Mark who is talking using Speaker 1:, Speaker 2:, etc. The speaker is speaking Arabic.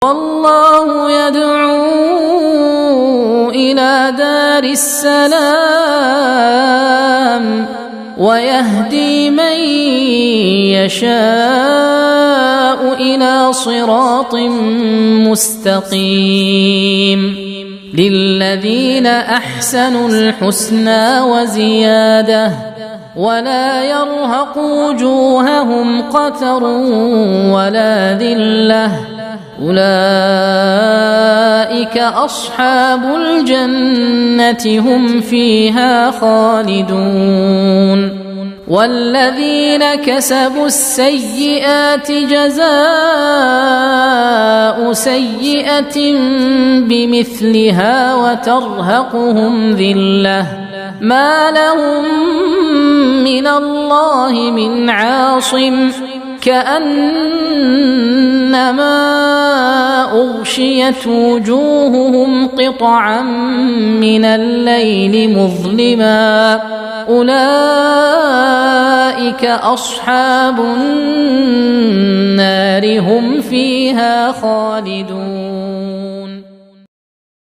Speaker 1: والله يدعو إلى دار السلام ويهدي من يشاء إلى صراط مستقيم للذين أحسنوا الحسنى وزيادة ولا يرهق وجوههم قتر ولا ذلة أولئك أصحاب الجنة هم فيها خالدون والذين كسبوا السيئات جزاء سيئة بمثلها وترهقهم ذلة ما لهم من الله من عاصم كأنما أغشيت وجوههم قطعا من الليل مظلما أولئك أصحاب النار هم فيها خالدون.